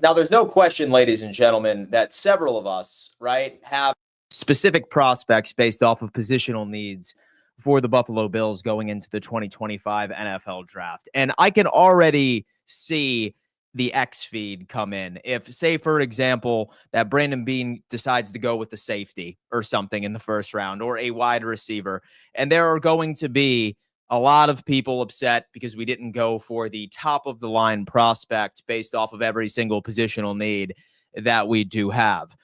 Now, there's no question, ladies and gentlemen, that several of us, right, have specific prospects based off of positional needs for the Buffalo Bills going into the 2025 NFL draft. And I can already see the X feed come in. If, say, for example, that Brandon Beane decides to go with the safety or something in the first round or a wide receiver, and there are going to be a lot of people upset because we didn't go for the top of the line prospect based off of every single positional need that we do have.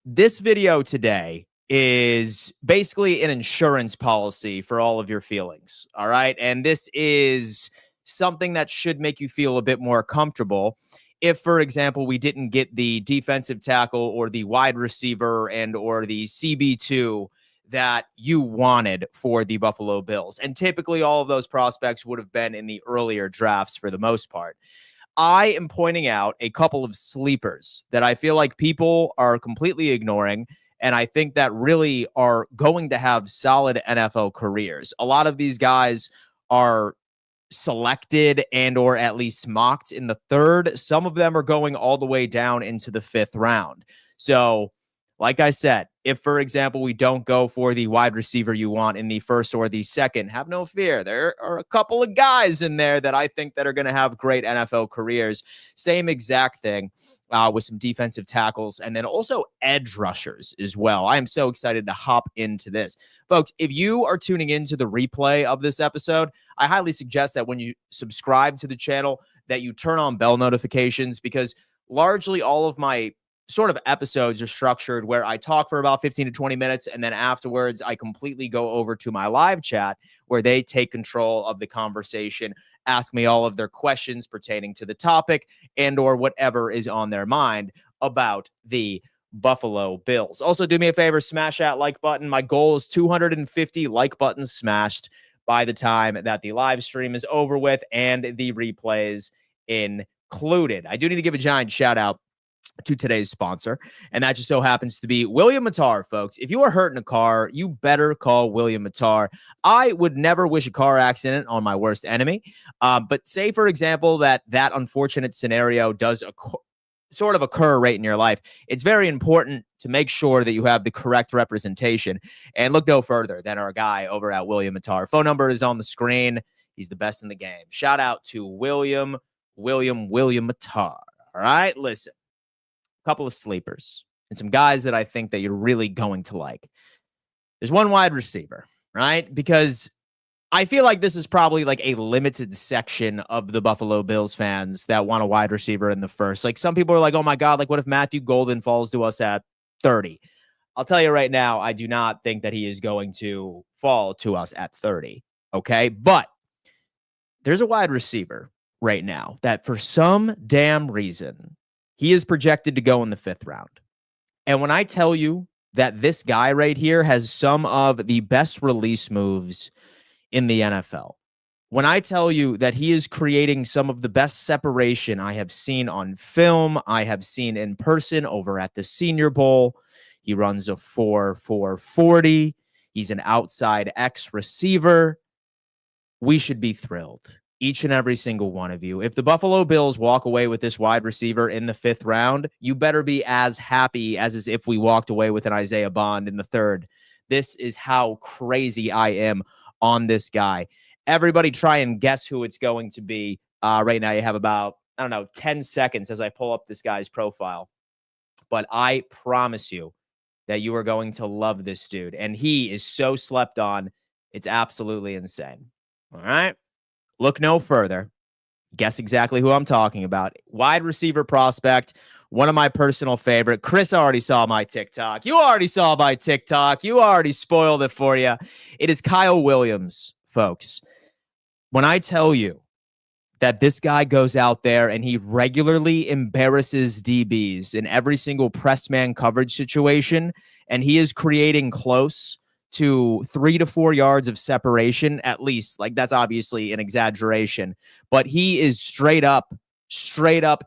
This video today is basically an insurance policy for all of your feelings. All right. And this is something that should make you feel a bit more comfortable. If, for example, we didn't get the defensive tackle or the wide receiver and or the CB2 that you wanted for the Buffalo Bills. And typically all of those prospects would have been in the earlier drafts for the most part. I am pointing out a couple of sleepers that I feel like people are completely ignoring, and I think that really are going to have solid NFL careers. A lot of these guys are selected and or at least mocked in the third. Some of them are going all the way down into the fifth round. So, like I said, if, for example, we don't go for the wide receiver you want in the first or the second, have no fear. There are a couple of guys in there that I think that are going to have great NFL careers. Same exact thing with some defensive tackles and then also edge rushers as well. I am so excited to hop into this. Folks, if you are tuning into the replay of this episode, I highly suggest that when you subscribe to the channel that you turn on bell notifications, because largely all of my sort of episodes are structured where I talk for about 15 to 20 minutes. And then afterwards, I completely go over to my live chat where they take control of the conversation, ask me all of their questions pertaining to the topic and or whatever is on their mind about the Buffalo Bills. Also, do me a favor, smash that like button. My goal is 250 like buttons smashed by the time that the live stream is over with and the replays included. I do need to give a giant shout out to today's sponsor, and that just so happens to be William Mattar, folks. If you are hurt in a car, you better call William Mattar. I would never wish a car accident on my worst enemy, but say, for example, that unfortunate scenario does sort of occur right in your life. It's very important to make sure that you have the correct representation, and look no further than our guy over at William Mattar. Phone number is on the screen. He's the best in the game. Shout out to William Mattar. All right, listen. Couple of sleepers and some guys that I think that you're really going to like. There's one wide receiver, right? Because I feel like this is probably like a limited section of the Buffalo Bills fans that want a wide receiver in the first. Like some people are like, oh my God, like what if Matthew Golden falls to us at 30? I'll tell you right now, I do not think that he is going to fall to us at 30. Okay. But there's a wide receiver right now that for some damn reason, he is projected to go in the fifth round. And when I tell you that this guy right here has some of the best release moves in the NFL, when I tell you that he is creating some of the best separation I have seen on film, I have seen in person over at the Senior Bowl, he runs a 4.40. He's an outside X receiver. We should be thrilled. Each and every single one of you. If the Buffalo Bills walk away with this wide receiver in the fifth round, you better be as happy as if we walked away with an Isaiah Bond in the third. This is how crazy I am on this guy. Everybody try and guess who it's going to be. Right now you have about, 10 seconds as I pull up this guy's profile. But I promise you that you are going to love this dude. And he is so slept on. It's absolutely insane. All right. Look no further. Guess exactly who I'm talking about. Wide receiver prospect, one of my personal favorite. Chris already saw my TikTok. You already saw my TikTok. You already spoiled it for you. It is Kyle Williams, folks. When I tell you that this guy goes out there and he regularly embarrasses DBs in every single press man coverage situation, and he is creating close to 3 to 4 yards of separation, at least. Like, that's obviously an exaggeration, but he is straight up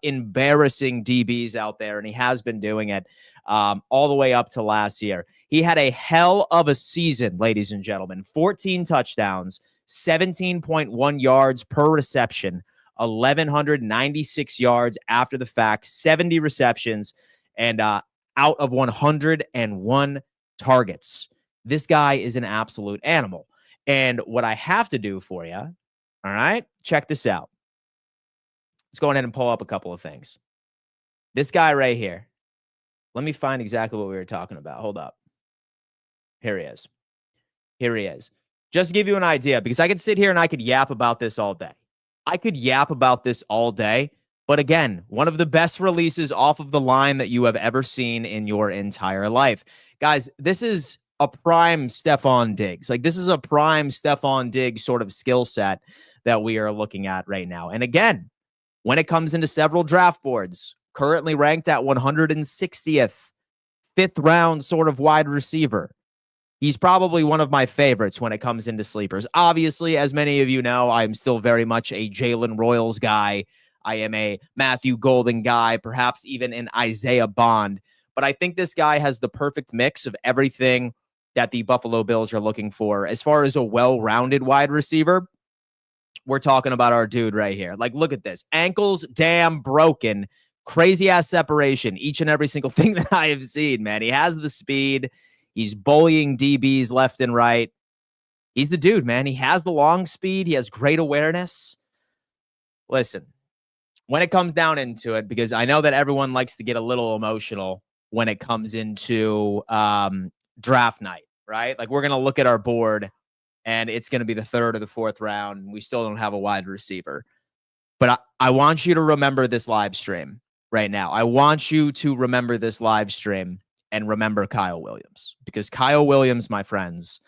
embarrassing DBs out there, and he has been doing it all the way up to last year. He had a hell of a season, ladies and gentlemen. 14 touchdowns, 17.1 yards per reception, 1,196 yards after the fact, 70 receptions, and out of 101 targets. This guy is an absolute animal. And what I have to do for you, all right, check this out. Let's go ahead and pull up a couple of things. This guy right here. Let me find exactly what we were talking about. Hold up. Here he is. Here he is. Just to give you an idea, because I could sit here and I could yap about this all day. I could yap about this all day. But again, one of the best releases off of the line that you have ever seen in your entire life. Guys, this is a prime Stefon Diggs. Like, this is a prime Stefon Diggs sort of skill set that we are looking at right now. And again, when it comes into several draft boards, currently ranked at 160th, fifth round sort of wide receiver. He's probably one of my favorites when it comes into sleepers. Obviously, as many of you know, I'm still very much a Jalen Royals guy. I am a Matthew Golden guy, perhaps even an Isaiah Bond. But I think this guy has the perfect mix of everything that the Buffalo Bills are looking for. As far as a well-rounded wide receiver, we're talking about our dude right here. Like, look at this. Ankles damn broken. Crazy-ass separation. Each and every single thing that I have seen, man. He has the speed. He's bullying DBs left and right. He's the dude, man. He has the long speed. He has great awareness. Listen, when it comes down into it, because I know that everyone likes to get a little emotional when it comes into draft night, right? Like, we're going to look at our board, and it's going to be the third or the fourth round, and we still don't have a wide receiver. But I want you to remember this live stream right now. I want you to remember this live stream and remember Kyle Williams. Because Kyle Williams, my friends,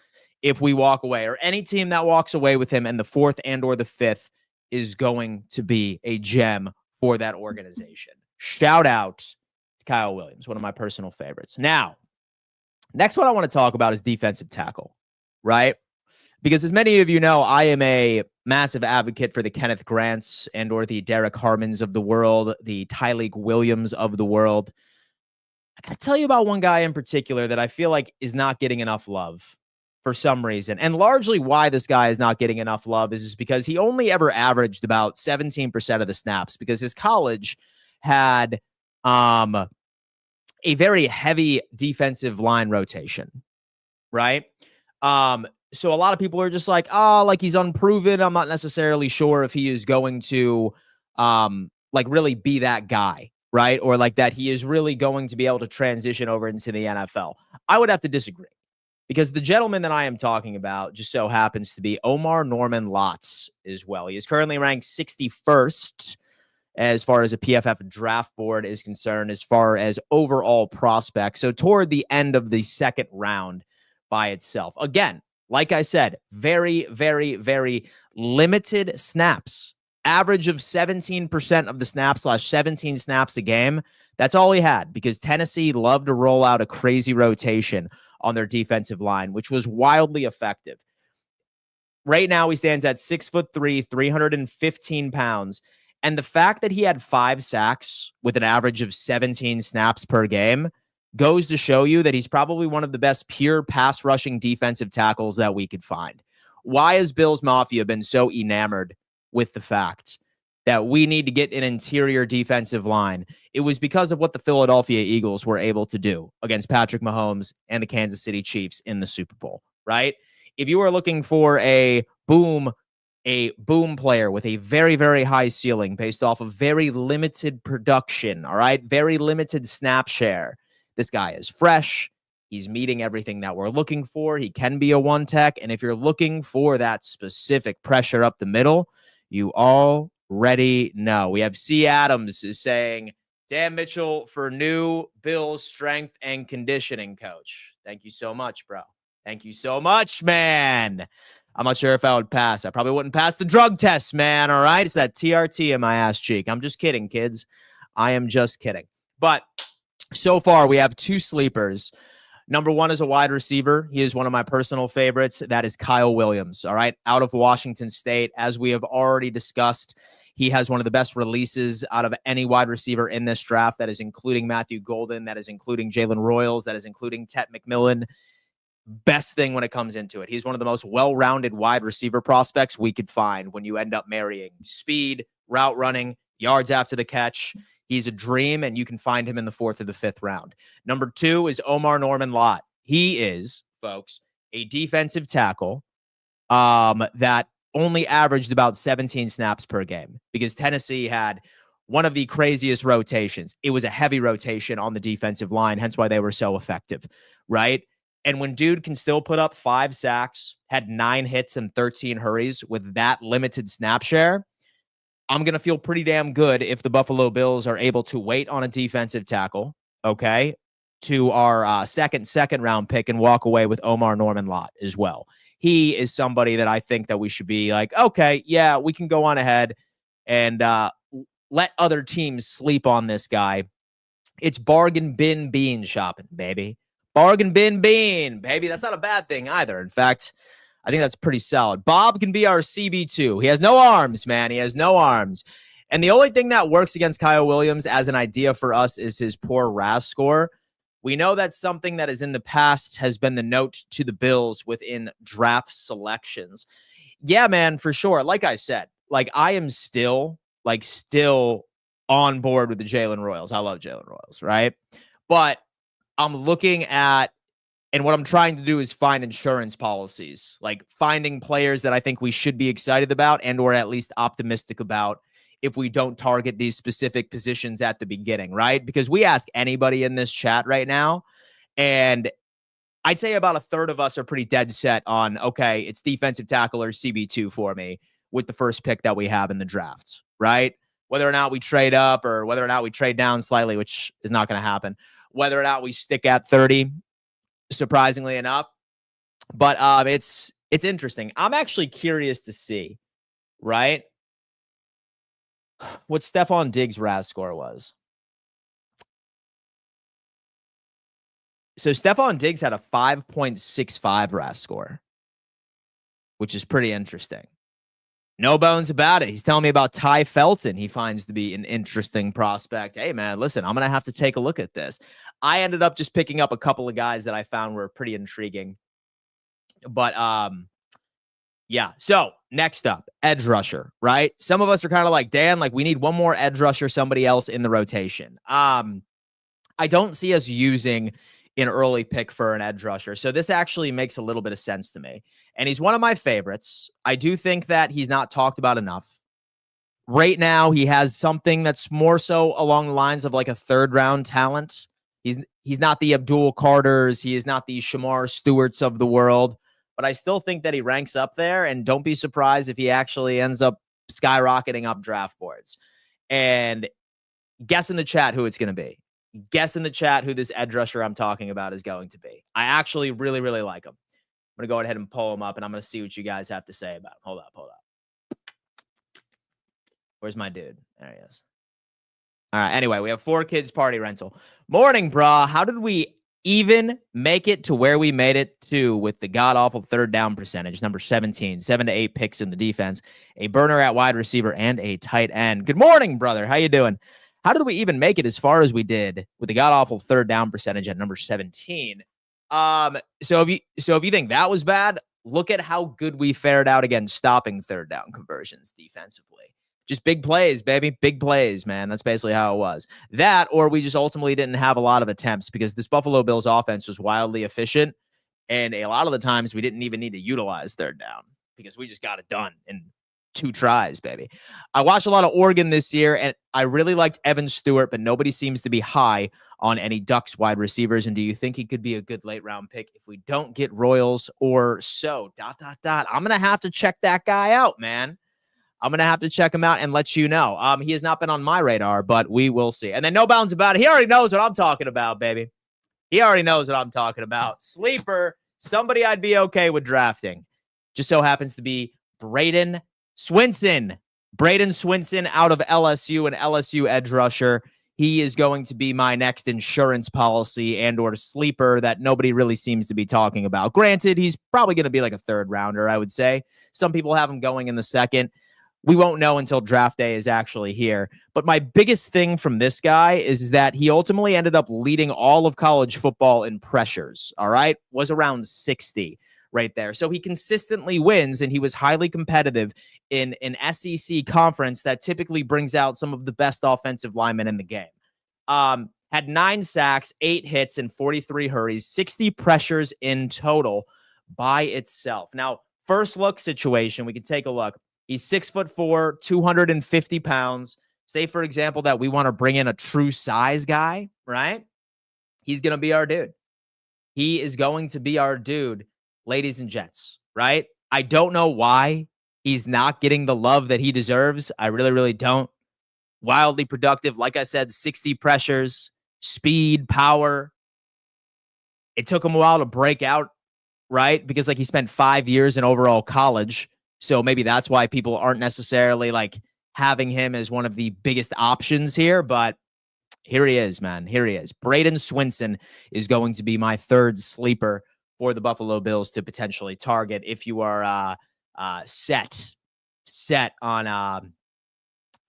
if we walk away, or any team that walks away with him in the fourth and or the fifth, is going to be a gem for that organization. Shout out to Kyle Williams, one of my personal favorites. Now, next one I want to talk about is defensive tackle, right? Because as many of you know, I am a massive advocate for the Kenneth Grants and or the Derek Harmons of the world, the Tyleik Williams of the world. I got to tell you about one guy in particular that I feel like is not getting enough love for some reason. And largely why this guy is not getting enough love is because he only ever averaged about 17% of the snaps, because his college had a very heavy defensive line rotation, right? So a lot of people are just like, oh, like, he's unproven. I'm not necessarily sure if he is going to like really be that guy, right? Or like that he is really going to be able to transition over into the NFL. I would have to disagree, because the gentleman that I am talking about just so happens to be Omar Norman Lotz as well. He is currently ranked 61st as far as a PFF draft board is concerned, as far as overall prospects. So toward the end of the second round by itself. Again, like I said, very, very, very limited snaps. Average of 17% of the snaps / 17 snaps a game. That's all he had, because Tennessee loved to roll out a crazy rotation on their defensive line, which was wildly effective. Right now, he stands at 6'3", 315 pounds. And the fact that he had 5 sacks with an average of 17 snaps per game goes to show you that he's probably one of the best pure pass rushing defensive tackles that we could find. Why has Bills Mafia been so enamored with the fact that we need to get an interior defensive line? It was because of what the Philadelphia Eagles were able to do against Patrick Mahomes and the Kansas City Chiefs in the Super Bowl, right? If you are looking for a boom player with a very, very high ceiling based off of very limited production, all right, very limited snap share, this guy is fresh. He's meeting everything that we're looking for. He can be a one tech. And if you're looking for that specific pressure up the middle, you already know. We have C. Adams is saying, Dan Mitchell for new Bills strength and conditioning coach. Thank you so much, bro. Thank you so much, man. I'm not sure if I would pass. I probably wouldn't pass the drug test, man. All right. It's that TRT in my ass cheek. I'm just kidding, kids. I am just kidding. But so far, we have 2 sleepers. Number 1 is a wide receiver. He is one of my personal favorites. That is Kyle Williams, all right, out of Washington State. As we have already discussed, he has one of the best releases out of any wide receiver in this draft. That is including Matthew Golden. That is including Jalen Royals. That is including Tet McMillan. Best thing when it comes into it. He's one of the most well-rounded wide receiver prospects we could find when you end up marrying speed route running, yards after the catch. He's a dream, and you can find him in the 4th or the 5th round. Number 2 is Omar Norman Lott. He is, folks, a defensive tackle that only averaged about 17 snaps per game because Tennessee had one of the craziest rotations. It was a heavy rotation on the defensive line, hence why they were so effective, right? And when dude can still put up 5 sacks, had 9 hits and 13 hurries with that limited snap share, I'm going to feel pretty damn good if the Buffalo Bills are able to wait on a defensive tackle, okay, to our second round pick and walk away with Omar Norman Lott as well. He is somebody that I think that we should be like, okay, yeah, we can go on ahead and let other teams sleep on this guy. It's bargain bin bean shopping, baby. Bargain bin bean, baby. That's not a bad thing either. In fact, I think that's pretty solid. Bob can be our CB2. He has no arms, man. He has no arms. And the only thing that works against Kyle Williams as an idea for us is his poor RAS score. We know that's something that is in the past has been the note to the Bills within draft selections. Yeah, man, for sure. Like I said, like I am still on board with the Jalen Royals. I love Jalen Royals, right? But I'm looking at, and what I'm trying to do is find insurance policies, like finding players that I think we should be excited about and or at least optimistic about if we don't target these specific positions at the beginning, right? Because we ask anybody in this chat right now, and I'd say about a third of us are pretty dead set on, okay, it's defensive tackle or CB2 for me with the first pick that we have in the draft, right? Whether or not we trade up or whether or not we trade down slightly, which is not going to happen, whether or not we stick at 30, surprisingly enough. But it's interesting. I'm actually curious to see, right, what Stephon Diggs' RAS score was. So Stephon Diggs had a 5.65 RAS score, which is pretty interesting. No bones about it. He's telling me about Ty Felton. He finds to be an interesting prospect. Hey, man, listen, I'm going to have to take a look at this. I ended up just picking up a couple of guys that I found were pretty intriguing. But, yeah. So next up, edge rusher, right? Some of us are kind of like, Dan, like we need one more edge rusher, somebody else in the rotation. I don't see us using an early pick for an edge rusher. So this actually makes a little bit of sense to me. And he's one of my favorites. I do think that he's not talked about enough. Right now, he has something that's more so along the lines of like a 3rd round talent. He's not the Abdul Carters. He is not the Shamar Stewarts of the world. But I still think that he ranks up there. And don't be surprised if he actually ends up skyrocketing up draft boards. And guess in the chat who it's going to be. Guess in the chat who this edge rusher I'm talking about is going to be. I actually really, really like him. I'm going to go ahead and pull him up, and I'm going to see what you guys have to say about him. Hold up. Where's my dude? There he is. All right. Anyway, we have 4 Kids Party Rental. Morning, brah. How did we even make it to where we made it to with the god-awful 3rd down percentage, number 17, 7 to 8 picks in the defense, a burner at wide receiver, and a tight end? Good morning, brother. How you doing? How did we even make it as far as we did with the god-awful 3rd down percentage at number 17? So if you think that was bad, look at how good we fared out against stopping 3rd down conversions defensively. Just big plays, baby. Big plays, man. That's basically how it was. That, or we just ultimately didn't have a lot of attempts because this Buffalo Bills offense was wildly efficient. And a lot of the times we didn't even need to utilize 3rd down because we just got it done in 2 tries, baby. I watched a lot of Oregon this year, and I really liked Evan Stewart, but nobody seems to be high on any Ducks wide receivers. And do you think he could be a good late round pick if we don't get Royals or so? ... I'm going to have to check that guy out, man. I'm going to have to check him out and let you know. He has not been on my radar, but we will see. And then no bounds about it. He already knows what I'm talking about, baby. He already knows what I'm talking about. Sleeper, somebody I'd be okay with drafting. Just so happens to be Braden Swinson. Braden Swinson out of LSU, an LSU edge rusher. He is going to be my next insurance policy and or sleeper that nobody really seems to be talking about. Granted, he's probably going to be like a 3rd rounder, I would say. Some people have him going in the 2nd. We won't know until draft day is actually here. But my biggest thing from this guy is that he ultimately ended up leading all of college football in pressures, all right? Was around 60, right there. So he consistently wins, and he was highly competitive in an SEC conference that typically brings out some of the best offensive linemen in the game. Had 9 sacks, 8 hits, and 43 hurries, 60 pressures in total by itself. Now, first look situation, we can take a look. He's 6'4", 250 pounds. Say, for example, that we want to bring in a true size guy, right? He's going to be our dude. He is going to be our dude, ladies and gents, right? I don't know why he's not getting the love that he deserves. I really, really don't. Wildly productive. Like I said, 60 pressures, speed, power. It took him a while to break out, right? Because like he spent 5 years in overall college. So maybe that's why people aren't necessarily like having him as one of the biggest options here. But here he is, man. Here he is. Braden Swinson is going to be my third sleeper for the Buffalo Bills to potentially target if you are set on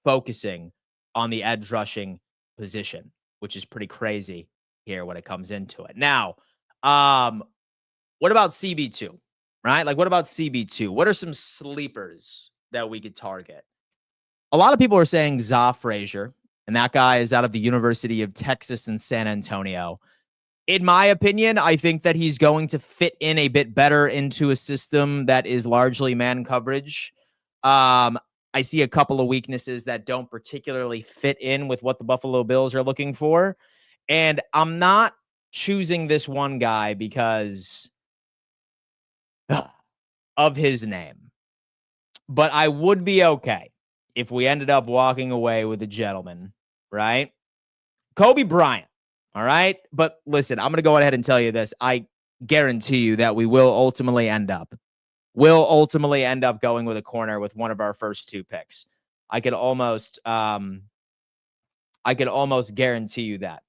focusing on the edge rushing position, which is pretty crazy here when it comes into it. Now, what about CB2, right? Like, what about CB2? What are some sleepers that we could target? A lot of people are saying Za Frazier, and that guy is out of the University of Texas in San Antonio. In my opinion, I think that he's going to fit in a bit better into a system that is largely man coverage. I see a couple of weaknesses that don't particularly fit in with what the Buffalo Bills are looking for. And I'm not choosing this one guy because of his name. But I would be okay if we ended up walking away with a gentleman, right? Kobe Bryant, all right? But listen, I'm going to go ahead and tell you this. I guarantee you that we will ultimately end up going with a corner with one of our first 2 picks. I could almost guarantee you that.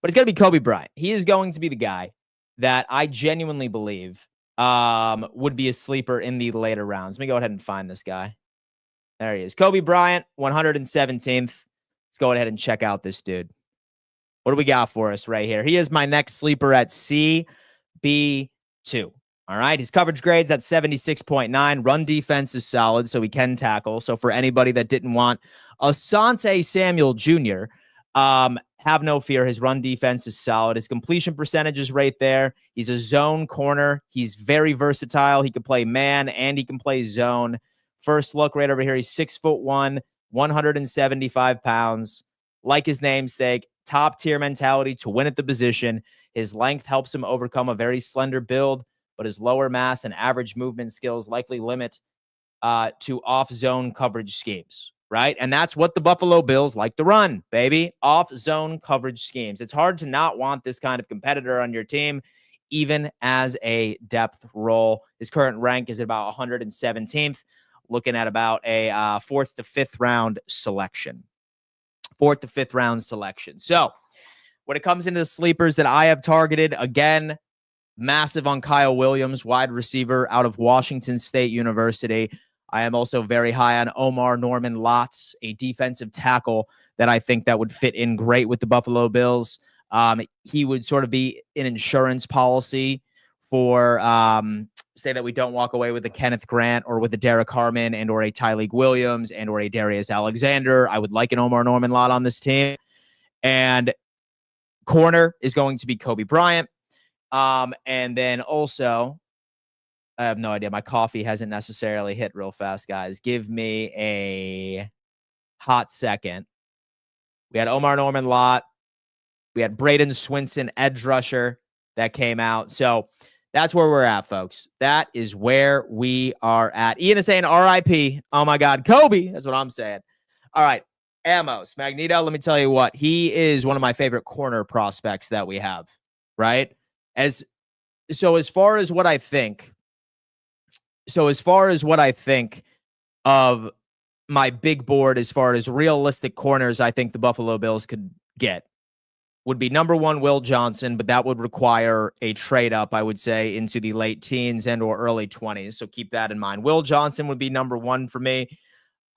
But it's going to be Kobe Bryant. He is going to be the guy that I genuinely believe would be a sleeper in the later rounds. Let me go ahead and find this guy. There he is. Kobe Bryant, 117th. Let's go ahead and check out this dude. What do we got for us right here? He is my next sleeper at CB2. All right. His coverage grade's at 76.9. Run defense is solid, so he can tackle. So for anybody that didn't want Asante Samuel Jr., have no fear. His run defense is solid. His completion percentage is right there. He's a zone corner. He's very versatile. He can play man and he can play zone. First look right over here. He's 6'1", 175 pounds. Like his namesake, top tier mentality to win at the position. His length helps him overcome a very slender build, but his lower mass and average movement skills likely limit to off-zone coverage schemes, right? And that's what the Buffalo Bills like to run, baby. Off-zone coverage schemes. It's hard to not want this kind of competitor on your team, even as a depth role. His current rank is at about 117th, looking at about a 4th to 5th round selection. 4th to 5th round selection. So when it comes into the sleepers that I have targeted, again, massive on Kyle Williams, wide receiver out of Washington State University. I am also very high on Omar Norman Lotz, a defensive tackle that I think that would fit in great with the Buffalo Bills. He would sort of be an insurance policy for, say that we don't walk away with a Kenneth Grant or with a Derek Harmon and or a Tyleik Williams and or a Darius Alexander. I would like an Omar Norman Lott on this team. And corner is going to be Kobe Bryant. And then also, I have no idea. My coffee hasn't necessarily hit real fast, guys. Give me a hot second. We had Omar Norman Lott. We had Braden Swinson, edge rusher, that came out. So that's where we're at, folks. That is where we are at. Ian is saying RIP. Oh, my God. Kobe. That's what I'm saying. All right. Amos, Magneto, let me tell you what. He is one of my favorite corner prospects that we have, right? As far as what I think of my big board, as far as realistic corners, I think the Buffalo Bills could get would be number 1, Will Johnson, but that would require a trade up, I would say, into the late teens and or early 20s. So keep that in mind. Will Johnson would be number 1 for me.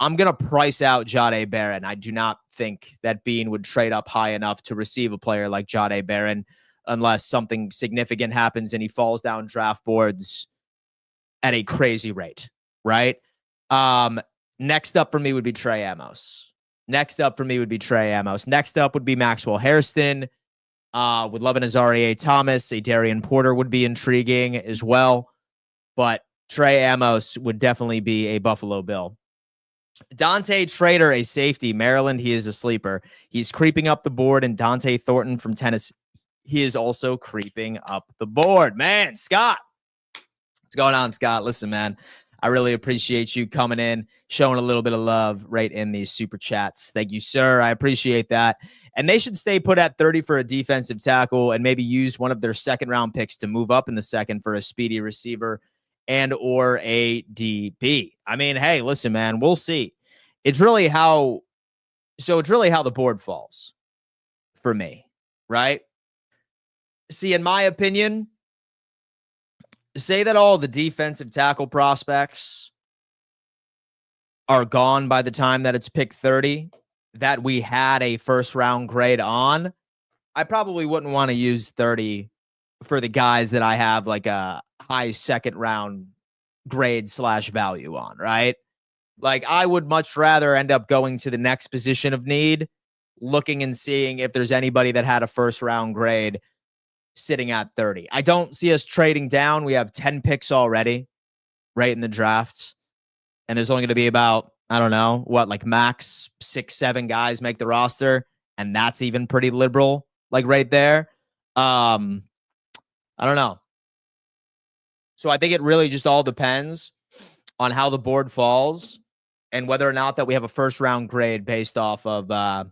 I'm going to price out Jahdae Barron. I do not think that Bean would trade up high enough to receive a player like Jahdae Barron unless something significant happens and he falls down draft boards at a crazy rate, right? Next up for me would be Trey Amos. Next up would be Maxwell Hairston. Would love an Azareye'h Thomas. A Darian Porter would be intriguing as well. But Trey Amos would definitely be a Buffalo Bill. Dante Trader, a safety, Maryland. He is a sleeper. He's creeping up the board. And Dante Thornton from Tennessee, he is also creeping up the board. Man, Scott. What's going on, Scott? Listen, man, I really appreciate you coming in, showing a little bit of love right in these super chats. Thank you, sir. I appreciate that. And they should stay put at 30 for a defensive tackle and maybe use one of their second-round picks to move up in the second for a speedy receiver and or a DB. I mean, hey, listen, man, we'll see. It's really how the board falls for me, right? See, in my opinion, say that all the defensive tackle prospects are gone by the time that it's pick 30, that we had a first-round grade on, I probably wouldn't want to use 30 for the guys that I have like a high second-round grade / value on, right? Like, I would much rather end up going to the next position of need, looking and seeing if there's anybody that had a first-round grade sitting at 30. I don't see us trading down. We have 10 picks already right in the drafts. And there's only going to be about, I don't know, what, like max 6-7 guys make the roster. And that's even pretty liberal, like right there. I don't know. So I think it really just all depends on how the board falls and whether or not that we have a first round grade based off of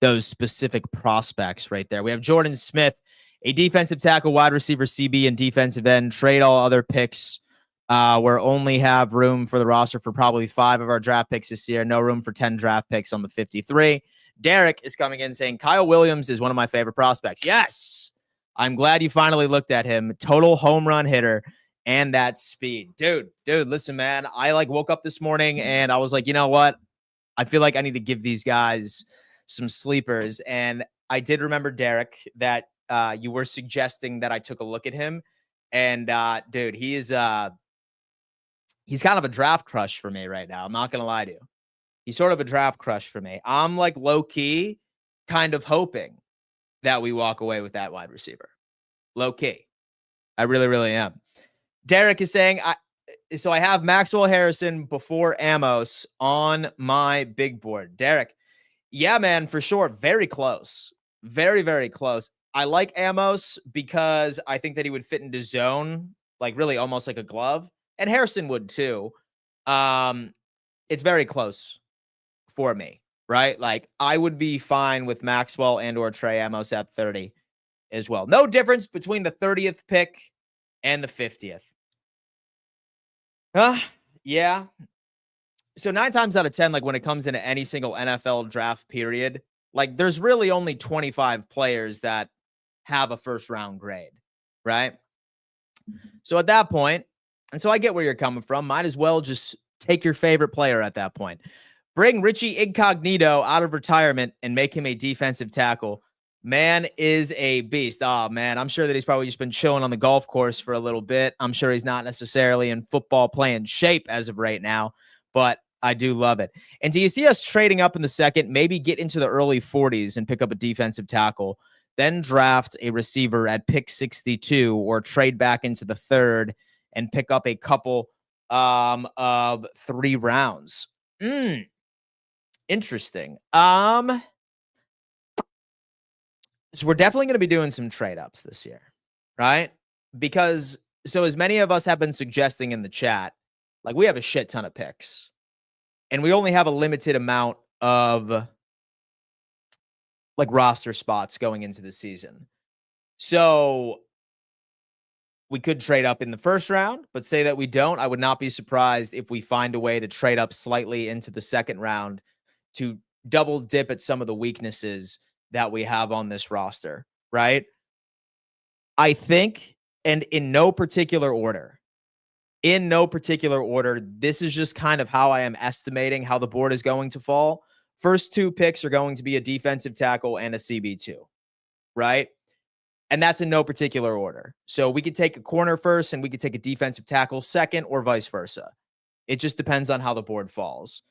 those specific prospects right there. We have Jordan Smith, a defensive tackle, wide receiver, CB, and defensive end. Trade all other picks. We're only have room for the roster for probably 5 of our draft picks this year. No room for 10 draft picks on the 53. Derek is coming in saying Kyle Williams is one of my favorite prospects. Yes, I'm glad you finally looked at him. Total home run hitter and that speed. Dude, listen, man. I woke up this morning and I was like, you know what? I feel like I need to give these guys some sleepers. And I did remember, Derek, that you were suggesting that I took a look at him. And dude, he's kind of a draft crush for me right now. I'm not going to lie to you. He's sort of a draft crush for me. I'm like low key kind of hoping that we walk away with that wide receiver. Low key. I really, really am. Derek is saying, so I have Maxwell Harrison before Amos on my big board. Derek, yeah, man, for sure. Very close. Very, very close. I like Amos because I think that he would fit into zone, like really almost like a glove. And Harrison would too. It's very close for me, right? Like I would be fine with Maxwell and or Trey Amos at 30 as well. No difference between the 30th pick and the 50th. Yeah. So 9 times out of 10, like when it comes into any single NFL draft period, like there's really only 25 players that have a first round grade, right? So at that point, and so I get where you're coming from. Might as well just take your favorite player at that point. Bring Richie Incognito out of retirement and make him a defensive tackle. Man is a beast. Oh, man, I'm sure that he's probably just been chilling on the golf course for a little bit. I'm sure he's not necessarily in football playing shape as of right now, but I do love it. And do you see us trading up in the second, maybe get into the early 40s and pick up a defensive tackle, then draft a receiver at pick 62 or trade back into the third and pick up a couple of 3 rounds? Interesting. So we're definitely going to be doing some trade ups this year, right? Because so as many of us have been suggesting in the chat, like we have a shit ton of picks and we only have a limited amount of like roster spots going into the season. So we could trade up in the first round, but say that we don't, I would not be surprised if we find a way to trade up slightly into the second round to double dip at some of the weaknesses that we have on this roster, right? I think, and in no particular order, this is just kind of how I am estimating how the board is going to fall. First 2 picks are going to be a defensive tackle and a CB2, right? And that's in no particular order. So we could take a corner first and we could take a defensive tackle second or vice versa. It just depends on how the board falls.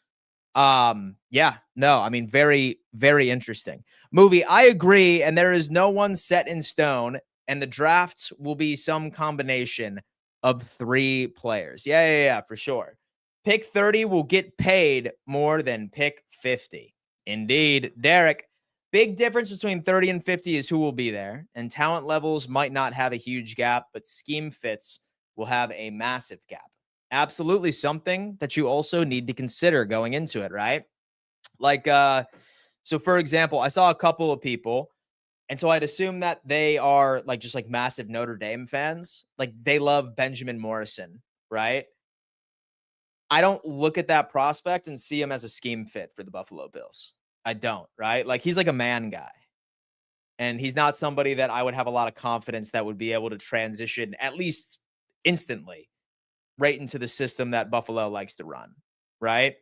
Yeah, no, I mean, very, very interesting. Movie, I agree. And there is no one set in stone. And the drafts will be some combination of 3 players. Yeah, for sure. Pick 30 will get paid more than pick 50. Indeed. Derek, big difference between 30 and 50 is who will be there. And talent levels might not have a huge gap, but scheme fits will have a massive gap. Absolutely something that you also need to consider going into it, right? Like, so for example, I saw a couple of people, and so I'd assume that they are like just like massive Notre Dame fans. Like they love Benjamin Morrison, right? I don't look at that prospect and see him as a scheme fit for the Buffalo Bills. I don't, right? Like he's like a man guy. And he's not somebody that I would have a lot of confidence that would be able to transition at least instantly right into the system that Buffalo likes to run, right?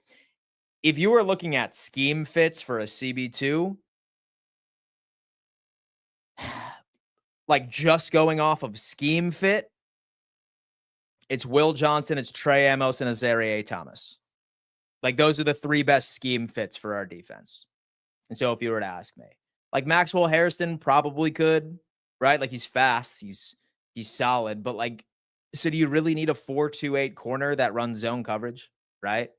If you were looking at scheme fits for a CB2, like just going off of scheme fit, it's Will Johnson, it's Trey Amos, and Azareye'h Thomas. Like those are the 3 best scheme fits for our defense. And so if you were to ask me, like Maxwell Hairston probably could, right? Like he's fast, he's solid, but like, so do you really need a 4-2-8 corner that runs zone coverage, right?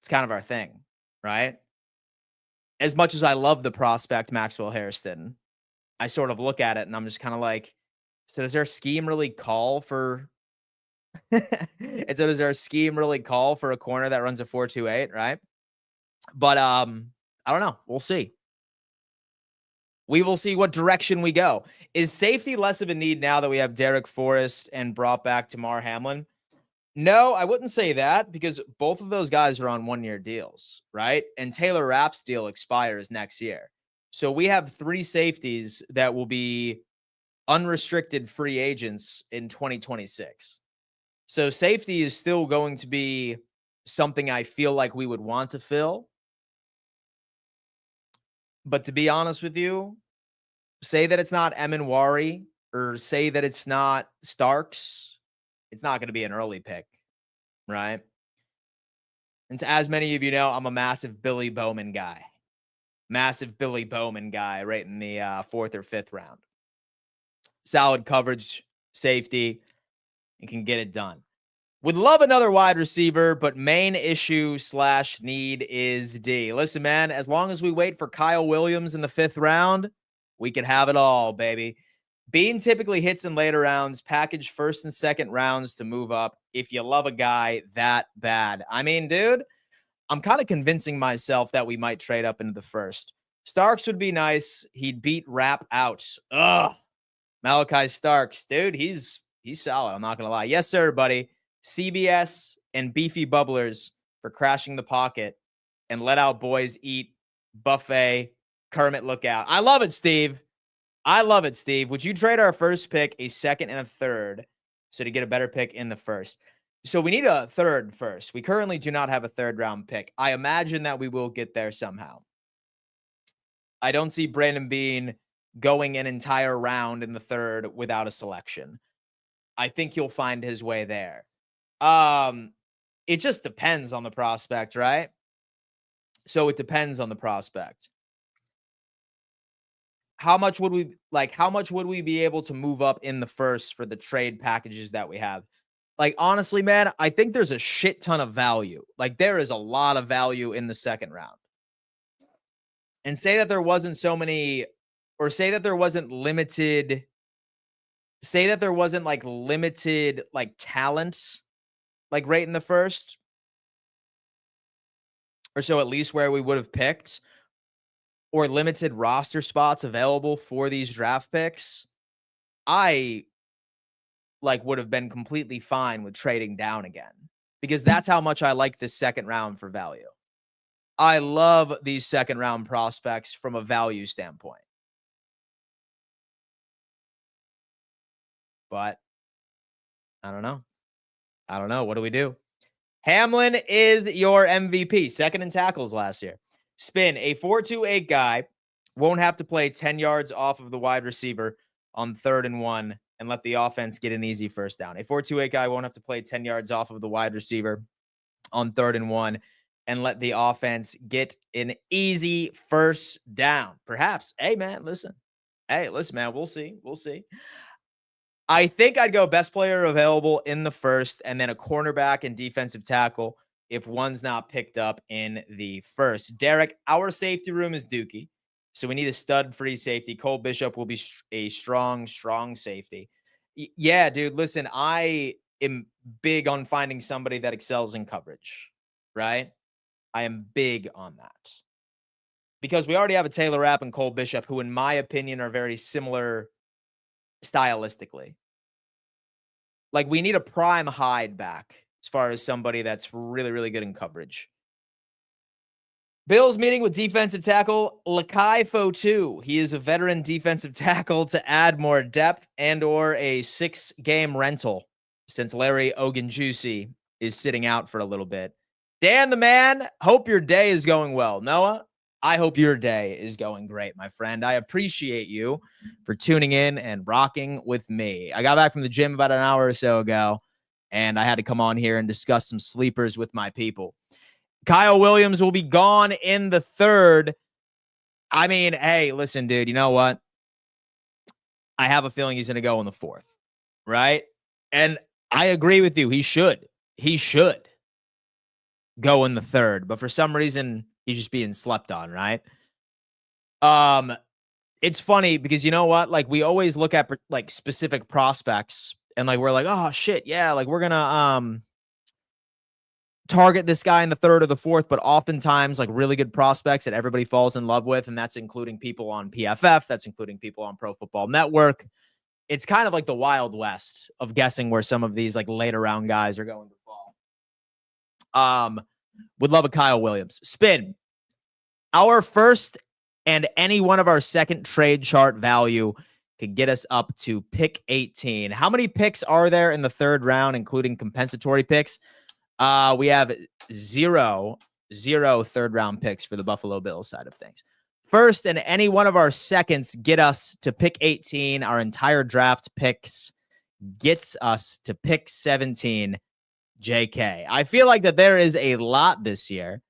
It's kind of our thing, right? As much as I love the prospect Maxwell Hairston, I sort of look at it and I'm just kind of like, so does our scheme really call for and so does our scheme really call for a corner that runs a 4-2-8, right? But I don't know. We'll see. We will see what direction we go. Is safety less of a need now that we have Derek Forrest and brought back Damar Hamlin? No, I wouldn't say that because both of those guys are on 1-year deals, right? And Taylor Rapp's deal expires next year. So we have 3 safeties that will be unrestricted free agents in 2026. So safety is still going to be something I feel like we would want to fill. But to be honest with you, say that it's not Emanwari or say that it's not Starks, it's not going to be an early pick, right? And as many of you know, I'm a massive Billy Bowman guy. Massive Billy Bowman guy right in the 4th or 5th round. Solid coverage, safety, and can get it done. Would love another wide receiver, but main issue / need is D. Listen, man, as long as we wait for Kyle Williams in the 5th round, we can have it all, baby. Bean typically hits in later rounds, package 1st and 2nd rounds to move up if you love a guy that bad. I mean, dude, I'm kind of convincing myself that we might trade up into the 1st. Starks would be nice. He'd beat Rapp out. Ugh. Malachi Starks, dude, he's solid. I'm not going to lie. Yes, sir, buddy. CBS and Beefy Bubblers for crashing the pocket and let out boys eat buffet. Kermit, look out. I love it, Steve. I love it, Steve. Would you trade our 1st pick, a 2nd, and a 3rd so to get a better pick in the 1st? So we need a 3rd first. We currently do not have a 3rd round pick. I imagine that we will get there somehow. I don't see Brandon Bean going an entire round in the 3rd without a selection. I think he'll find his way there. It just depends on the prospect, right? So it depends on the prospect. How much would we be able to move up in the 1st for the trade packages that we have? Like, honestly, man, I think there's a shit ton of value. Like, there is a lot of value in the 2nd round. And say that there wasn't so many, or say that there wasn't limited, say that there wasn't like limited like talent, like right in the 1st, or so at least where we would have picked, or limited roster spots available for these draft picks, I like would have been completely fine with trading down again because that's how much I like this 2nd round for value. I love these 2nd round prospects from a value standpoint. But I don't know. What do we do? Hamlin is your MVP, 2nd in tackles last year. Spin, a 4-2-8 guy won't have to play 10 yards off of the wide receiver on 3rd and 1 and let the offense get an easy first down. A 4-2-8 guy won't have to play 10 yards off of the wide receiver on 3rd and 1 and let the offense get an easy first down. Perhaps. Hey, listen, man, we'll see. We'll see. I think I'd go best player available in the first and then a cornerback and defensive tackle if one's not picked up in the first. Derek, our safety room is Dookie, so we need a stud-free safety. Cole Bishop will be a strong safety. Yeah, dude, listen, I am big on finding somebody that excels in coverage, right? I am big on that. Because we already have a Taylor Rapp and Cole Bishop, who in my opinion are very similar stylistically. Like, we need a prime Hyde back as far as somebody that's really, really good in coverage. Bills meeting with defensive tackle Lakai Fotu. He is a veteran defensive tackle to add more depth and or a 6-game rental since Larry Ogunjusi is sitting out for a little bit. Dan the man, hope your day is going well. Noah, I hope your day is going great, my friend. I appreciate you for tuning in and rocking with me. I got back from the gym about an hour or so ago, and I had to come on here and discuss some sleepers with my people. Kyle Williams will be gone in the 3rd. I mean, hey, listen, dude, you know what? I have a feeling he's going to go in the 4th, right? And I agree with you. He should go in the 3rd, but for some reason, he's just being slept on, right? It's funny because you know what? Like, we always look at like specific prospects and like we're like, oh shit, yeah, like we're gonna target this guy in the 3rd or the 4th, but oftentimes like really good prospects that everybody falls in love with, and that's including people on PFF, that's including people on Pro Football Network. It's kind of like the Wild West of guessing where some of these like later round guys are going to fall. Would love a Kyle Williams. Spin. Our first and any one of our second trade chart value could get us up to pick 18. How many picks are there in the 3rd round, including compensatory picks? We have zero 3rd round picks for the Buffalo Bills side of things. First and any one of our seconds get us to pick 18. Our entire draft picks gets us to pick 17. JK. I feel like that there is a lot this year.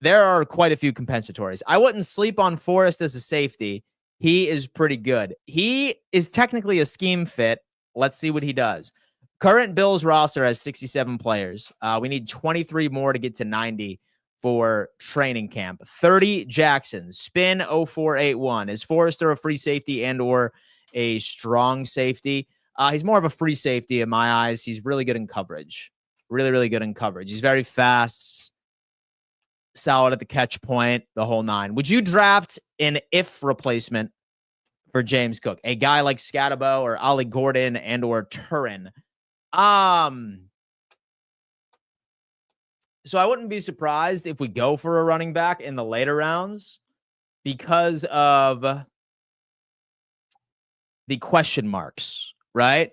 There are quite a few compensatories. I wouldn't sleep on Forrest as a safety. He is pretty good. He is technically a scheme fit. Let's see what he does. Current Bills roster has 67 players. We need 23 more to get to 90 for training camp. 30 Jackson. Spin 0481. Is Forrester a free safety and or a strong safety? He's more of a free safety in my eyes. He's really good in coverage. Really, really good in coverage. He's very fast, solid at the catch point, the whole 9. Would you draft an if replacement for James Cook? A guy like Scatabo or Ollie Gordon and or Turin? So I wouldn't be surprised if we go for a running back in the later rounds because of the question marks, right?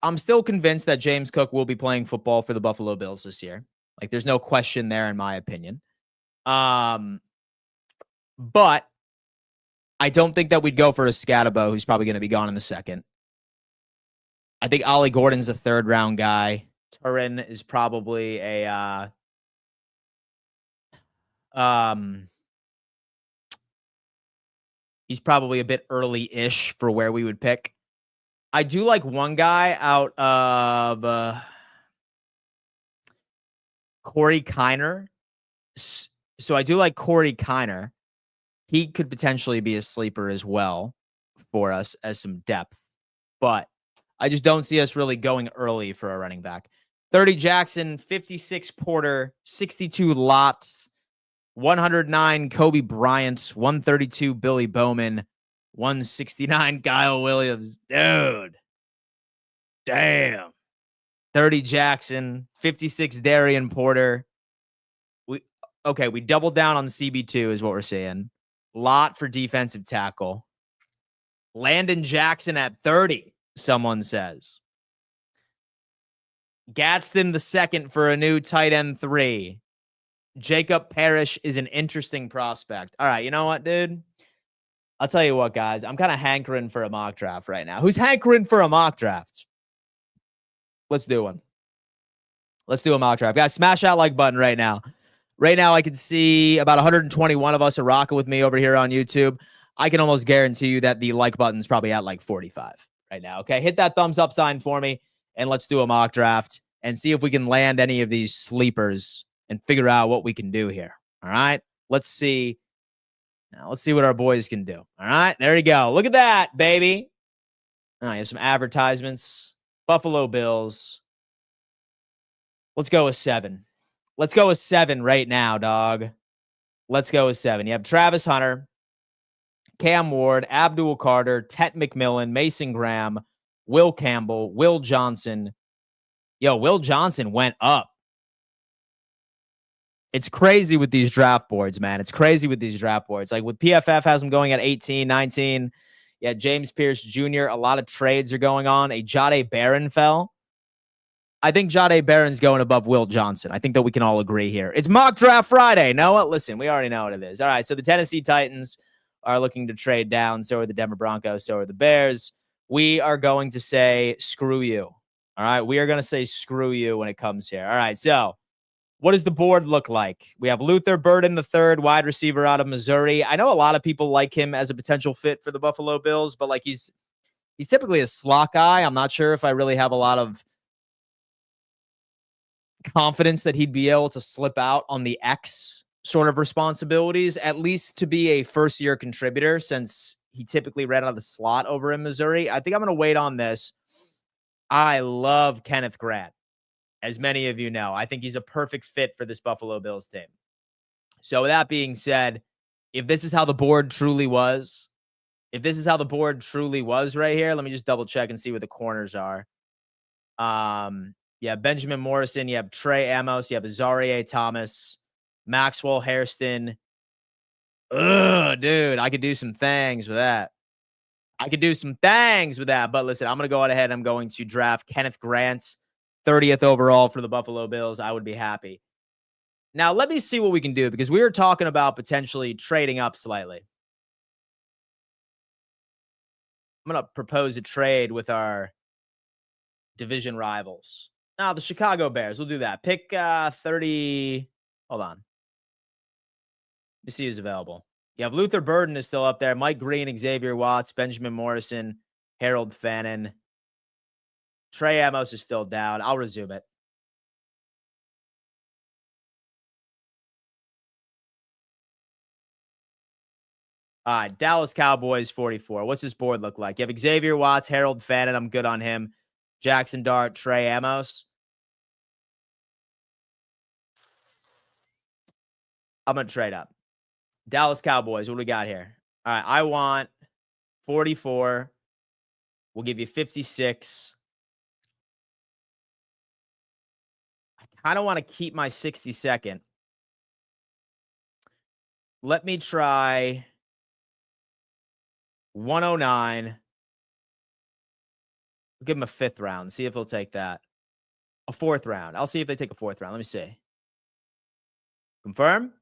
I'm still convinced that James Cook will be playing football for the Buffalo Bills this year. Like, there's no question there, in my opinion. But I don't think that we'd go for a Scatabo, who's probably going to be gone in the 2nd. I think Ollie Gordon's a 3rd round guy. Turin is probably a he's probably a bit early-ish for where we would pick. I do like one guy out of Corey Kiner. So I do like Corey Kiner. He could potentially be a sleeper as well for us as some depth. But I just don't see us really going early for a running back. 30 Jackson, 56 Porter, 62 Lott, 109 Kobe Bryant, 132 Billy Bowman, 169 Kyle Williams. Dude. Damn. 30 Jackson, 56 Darian Porter. We doubled down on the CB2 is what we're saying. Lott for defensive tackle. Landon Jackson at 30, someone says. Gadsden the 2nd for a new tight end 3. Jacob Parrish is an interesting prospect. All right, you know what, dude? I'll tell you what, guys. I'm kind of hankering for a mock draft right now. Who's hankering for a mock draft? Let's do one. Let's do a mock draft. Guys, smash that like button right now. Right now, I can see about 121 of us are rocking with me over here on YouTube. I can almost guarantee you that the like button's probably at like 45 right now. Okay, hit that thumbs up sign for me, and let's do a mock draft and see if we can land any of these sleepers and figure out what we can do here. All right, let's see. Now, let's see what our boys can do. All right, there you go. Look at that, baby. All right, you have some advertisements. Buffalo Bills. Let's go with 7. Let's go with 7 right now, dog. Let's go with 7. You have Travis Hunter, Cam Ward, Abdul Carter, Tet McMillan, Mason Graham, Will Campbell, Will Johnson. Yo, Will Johnson went up. It's crazy with these draft boards, man. It's crazy with these draft boards. Like with PFF has them going at 18, 19. Yeah, James Pierce Jr., a lot of trades are going on. A Jahdae Barron fell. I think Jahdae Barron's going above Will Johnson. I think that we can all agree here. It's Mock Draft Friday. Noah, listen, we already know what it is. All right, so the Tennessee Titans are looking to trade down. So are the Denver Broncos. So are the Bears. We are going to say screw you. All right, we are going to say screw you when it comes here. All right, so what does the board look like? We have Luther Burden III, wide receiver out of Missouri. I know a lot of people like him as a potential fit for the Buffalo Bills, but like he's typically a slot guy. I'm not sure if I really have a lot of confidence that he'd be able to slip out on the X sort of responsibilities, at least to be a first-year contributor, since he typically ran out of the slot over in Missouri. I think I'm going to wait on this. I love Kenneth Grant. As many of you know, I think he's a perfect fit for this Buffalo Bills team. So with that being said, if this is how the board truly was, right here, let me just double check and see what the corners are. Yeah, Benjamin Morrison, you have Trey Amos, you have Azareye'h Thomas, Maxwell Hairston. Ugh, dude, I could do some things with that. But listen, I'm going to go ahead. I'm going to draft Kenneth Grant, 30th overall for the Buffalo Bills. I would be happy. Now, let me see what we can do, because we were talking about potentially trading up slightly. I'm going to propose a trade with our division rivals. Now, the Chicago Bears. We'll do that. Pick 30. Hold on. Let me see who's available. You have Luther Burden is still up there. Mike Green, Xavier Watts, Benjamin Morrison, Harold Fannin. Trey Amos is still down. I'll resume it. All right, Dallas Cowboys 44. What's this board look like? You have Xavier Watts, Harold Fannin. I'm good on him. Jackson Dart, Trey Amos. I'm going to trade up. Dallas Cowboys, what do we got here? All right, I want 44. We'll give you 56. I kind of want to keep my 62nd. Let me try 109. We'll give them a 5th round. See if they'll take that. A 4th round. I'll see if they take a 4th round. Let me see. Confirm?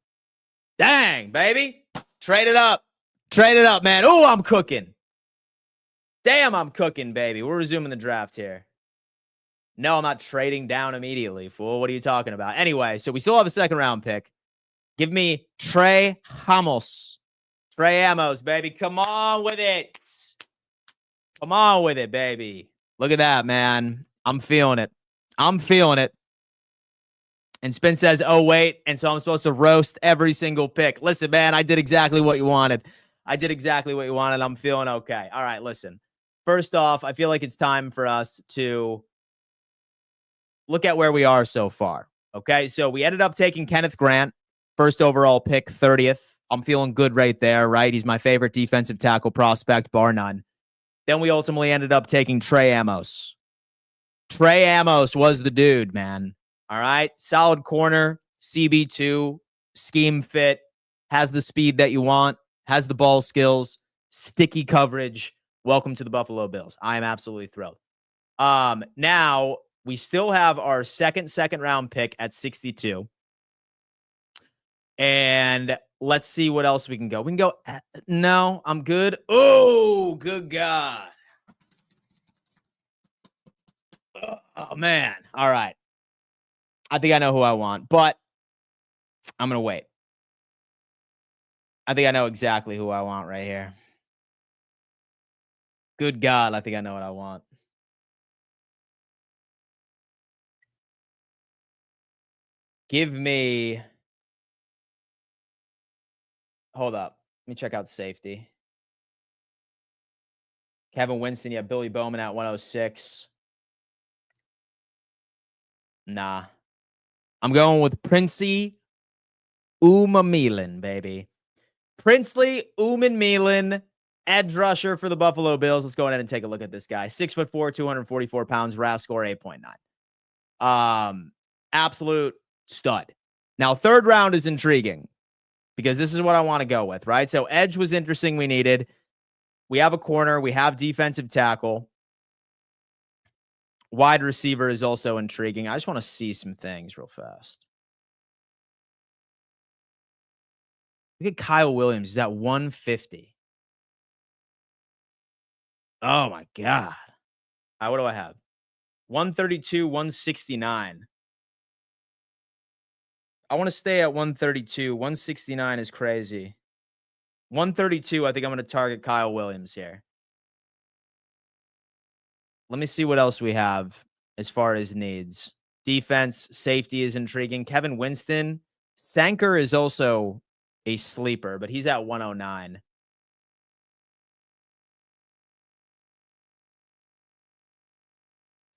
Dang, baby. Trade it up. Trade it up, man. Oh, I'm cooking. Damn, I'm cooking, baby. We're resuming the draft here. No, I'm not trading down immediately, fool. What are you talking about? Anyway, so we still have a 2nd round pick. Give me Trey Amos. Trey Amos, baby. Come on with it. Come on with it, baby. Look at that, man. I'm feeling it. And Spin says, oh, wait. And so I'm supposed to roast every single pick. Listen, man, I did exactly what you wanted. I'm feeling okay. All right, listen. First off, I feel like it's time for us to look at where we are so far. Okay, so we ended up taking Kenneth Grant, 1st overall pick, 30th. I'm feeling good right there, right? He's my favorite defensive tackle prospect, bar none. Then we ultimately ended up taking Trey Amos. Trey Amos was the dude, man. All right. Solid corner, CB2, scheme fit, has the speed that you want, has the ball skills, sticky coverage. Welcome to the Buffalo Bills. I am absolutely thrilled. Now we still have our second round pick at 62. And Let's see what else we can go. We can go. No, I'm good. Oh, good God. Oh, man. All right. I think I know who I want, but I'm going to wait. I think I know exactly who I want right here. Good God. I think I know what I want. Give me. Hold up. Let me check out safety. Kevin Winston. Yeah. Billy Bowman at 106. Nah. I'm going with Princey Umanmielen, baby. Princely Umanmielen, edge rusher for the Buffalo Bills. Let's go ahead and take a look at this guy. 6'4", 244 pounds, RAS score 8.9. Absolute stud. Now, third round is intriguing because this is what I want to go with, right? So edge was interesting. We needed. We have a corner. We have defensive tackle. Wide receiver is also intriguing. I just want to see some things real fast. Look at Kyle Williams. He's at 150. Oh, my God. What do I have? 132, 169. I want to stay at 132. 169 is crazy. 132, I think I'm going to target Kyle Williams here. Let me see what else we have as far as needs. Defense, safety is intriguing. Kevin Winston. Sanker is also a sleeper, but he's at 109.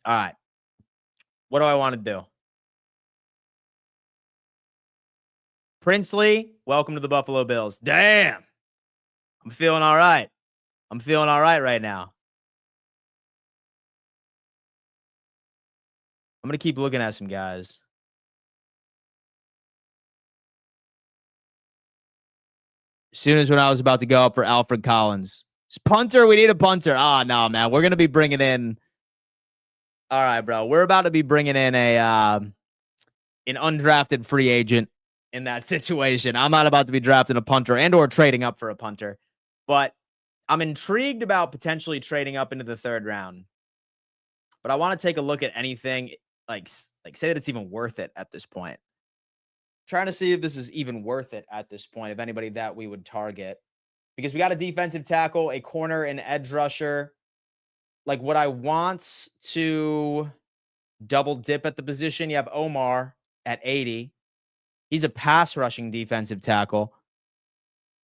All right. What do I want to do? Princely, welcome to the Buffalo Bills. Damn. I'm feeling all right. I'm feeling all right now. I'm going to keep looking at some guys. As soon as when I was about to go up for Alfred Collins. Punter, we need a punter. No, man. We're going to be bringing in. All right, bro. We're about to be bringing in an undrafted free agent in that situation. I'm not about to be drafting a punter and or trading up for a punter. But I'm intrigued about potentially trading up into the third round. But I want to take a look at anything like say that it's even worth it at this point. Trying to see if this is even worth it at this point, if anybody that we would target. Because we got a defensive tackle, a corner, an edge rusher. Like, what I want to double dip at the position, you have Omar at 80. He's a pass rushing defensive tackle.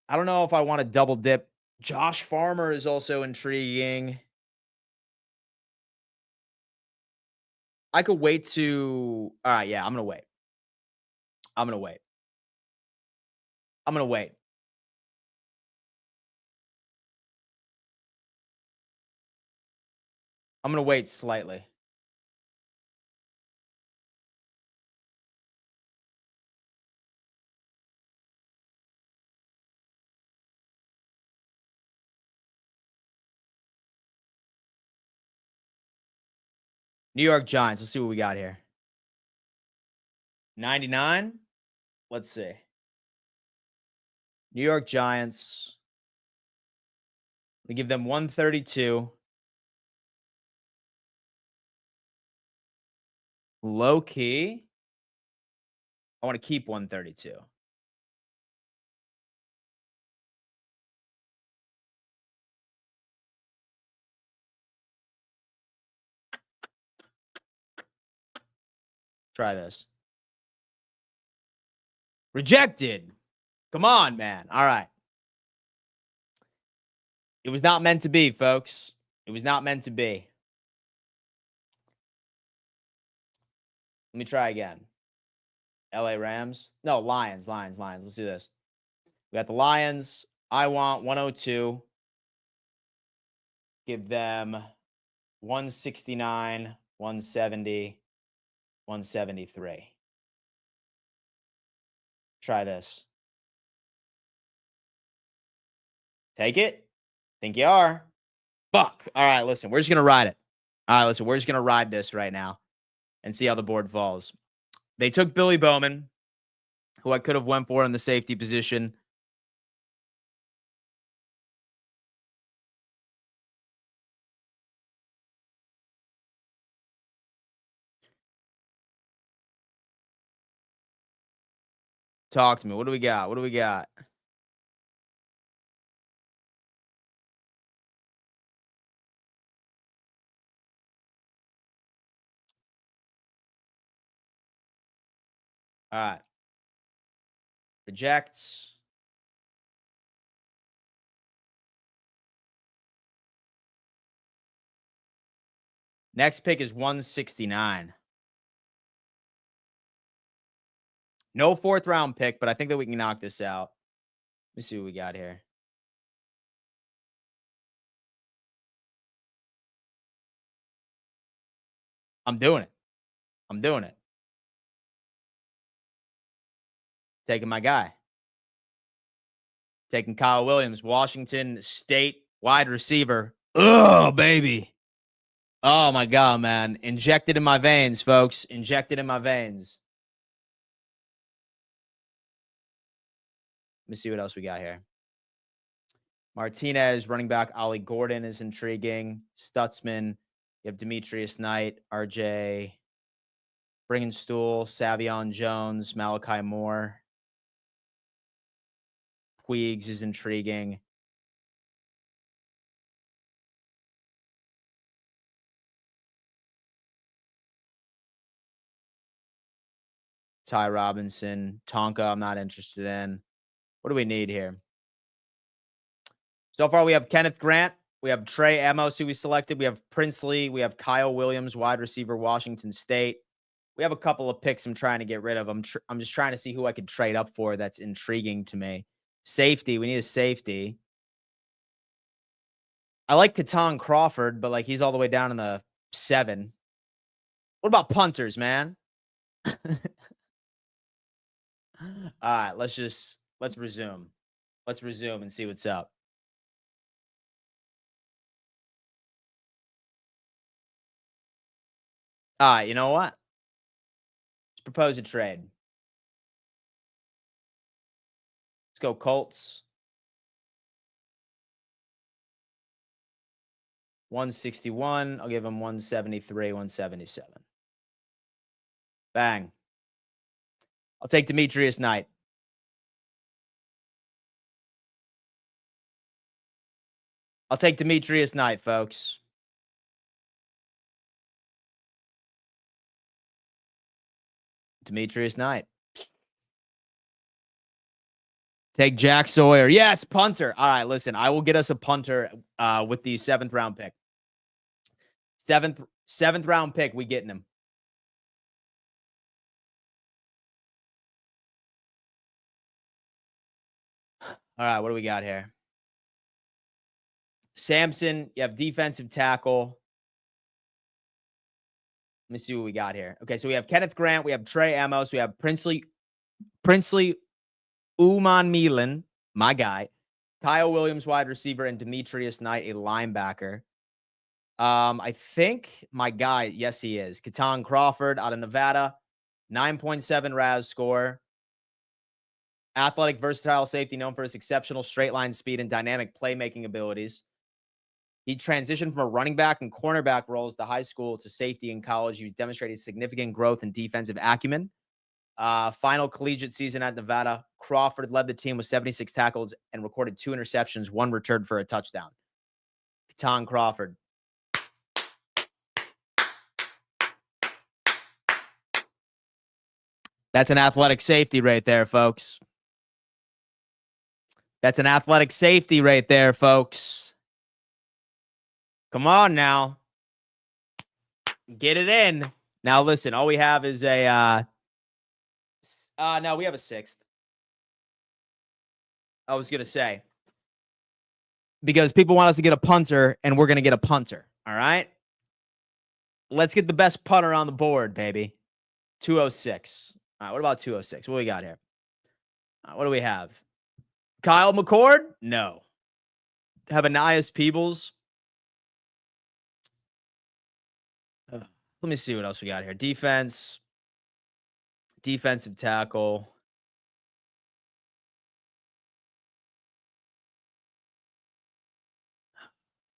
I don't know if I want to double dip. Josh Farmer is also intriguing. I could wait to. All right, yeah, I'm going to wait. I'm going to wait. I'm going to wait. I'm going to wait slightly. New York Giants. Let's see what we got here. 99. Let's see. New York Giants. We give them 132. Low key. I want to keep 132. Try this. Rejected. Come on, man. All right. It was not meant to be, folks. It was not meant to be. Let me try again. LA Rams. No, Lions. Let's do this. We got the Lions. I want 102. Give them 169, 170, 173. Try this. Take it? Think you are. Fuck. All right, listen. We're just going to ride it. All right, listen. We're just going to ride this right now and see how the board falls. They took Billy Bowman, who I could have went for in the safety position. Talk to me. What do we got? What do we got? All right. Rejects. Next pick is 169. No 4th round pick, but I think that we can knock this out. Let me see what we got here. I'm doing it. I'm doing it. Taking my guy. Taking Kyle Williams, Washington State wide receiver. Oh, baby. Oh, my God, man. Injected in my veins, folks. Injected in my veins. Let me see what else we got here. Martinez, running back Ollie Gordon is intriguing. Stutzman. You have Demetrius Knight, RJ Bringenstool, Savion Jones, Malachi Moore. Puigs is intriguing. Ty Robinson. Tonka, I'm not interested in. What do we need here? So far, we have Kenneth Grant. We have Trey Amos, who we selected. We have Princely. We have Kyle Williams, wide receiver, Washington State. We have a couple of picks I'm trying to get rid of. I'm just trying to see who I could trade up for that's intriguing to me. Safety. We need a safety. I like Katon Crawford, but like he's all the way down in the 7. What about punters, man? All right, let's resume. Let's resume and see what's up. All right, you know what? Let's propose a trade. Let's go Colts. 161. I'll give him 173, 177. Bang. I'll take Demetrius Knight. I'll take Demetrius Knight, folks. Demetrius Knight. Take Jack Sawyer. Yes, punter. All right, listen, I will get us a punter with the 7th round pick. Seventh round pick, we getting him. All right, what do we got here? Samson, you have defensive tackle. Let me see what we got here. Okay, so we have Kenneth Grant, we have Trey Amos, we have Princely Uman Milan, my guy, Kyle Williams, wide receiver, and Demetrius Knight, a linebacker. I think my guy, yes, he is. Katon Crawford out of Nevada, 9.7 RAS score. Athletic, versatile safety known for his exceptional straight line speed and dynamic playmaking abilities. He transitioned from a running back and cornerback roles to high school to safety in college. He demonstrated significant growth in defensive acumen. Final collegiate season at Nevada, Crawford led the team with 76 tackles and recorded 2 interceptions, 1 return for a touchdown. Katon Crawford. That's an athletic safety right there, folks. That's an athletic safety right there, folks. Come on now. Get it in. Now, listen, all we have is a no, we have a 6th. I was going to say. Because people want us to get a punter, and we're going to get a punter. All right? Let's get the best punter on the board, baby. 206. All right, what about 206? What do we got here? What do we have? Kyle McCord? No. Have Ananias Peebles? Let me see what else we got here. Defense. Defensive tackle.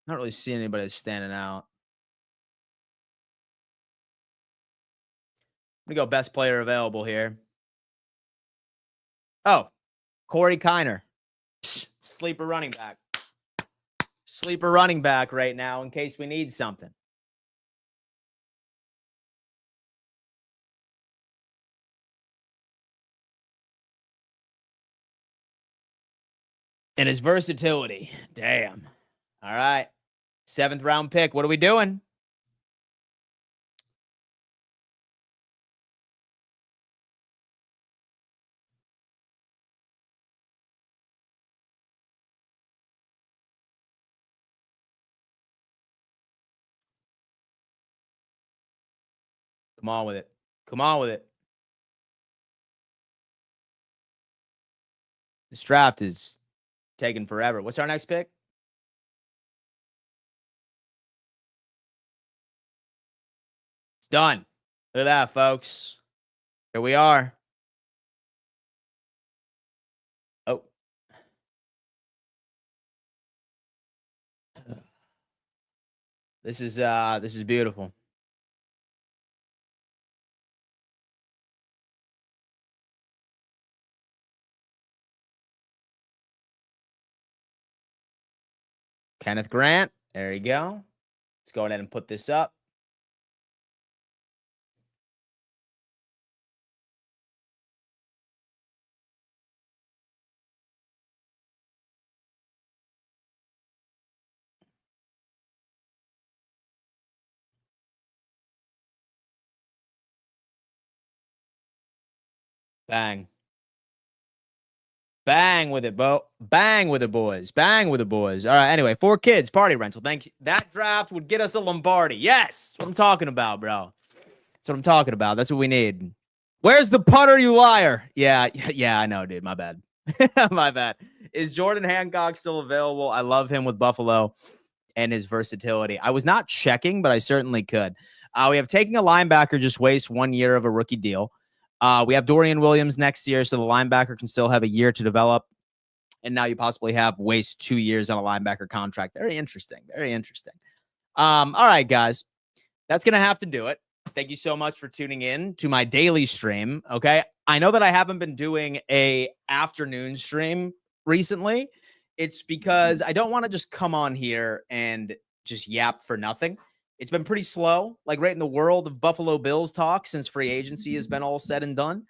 Not really seeing anybody that's standing out. I'm going to go best player available here. Oh, Corey Kiner. Sleeper running back. Sleeper running back right now in case we need something. And his versatility. Damn. All right. 7th round pick. What are we doing? Come on with it. Come on with it. This draft is taking forever. What's our next pick? It's done. Look at that, folks. Here we are. Oh. This is beautiful. Kenneth Grant. There you go. Let's go ahead and put this up. Bang. Bang with it, Bo. Bang with the boys. Bang with the boys. All right. Anyway, 4 kids, party rental. Thank you. That draft would get us a Lombardi. Yes. That's what I'm talking about, bro. That's what I'm talking about. That's what we need. Where's the putter, you liar? Yeah, I know, dude. My bad. My bad. Is Jordan Hancock still available? I love him with Buffalo and his versatility. I was not checking, but I certainly could. We have taking a linebacker just waste 1 year of a rookie deal. We have Dorian Williams next year, so the linebacker can still have a year to develop. And now you possibly have waste 2 years on a linebacker contract. Very interesting. Very interesting. All right, guys. That's going to have to do it. Thank you so much for tuning in to my daily stream. Okay. I know that I haven't been doing a afternoon stream recently. It's because I don't want to just come on here and just yap for nothing. It's been pretty slow, like right in the world of Buffalo Bills talk since free agency has been all said and done.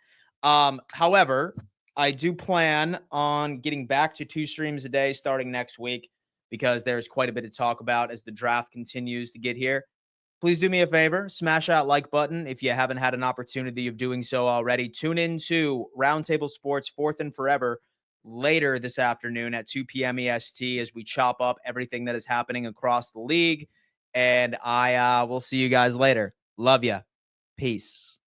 However, I do plan on getting back to 2 streams a day starting next week because there's quite a bit to talk about as the draft continues to get here. Please do me a favor, smash that like button if you haven't had an opportunity of doing so already. Tune in to Roundtable Sports 4th and Forever later this afternoon at 2 p.m. EST as we chop up everything that is happening across the league. And I will see you guys later. Love ya. Peace.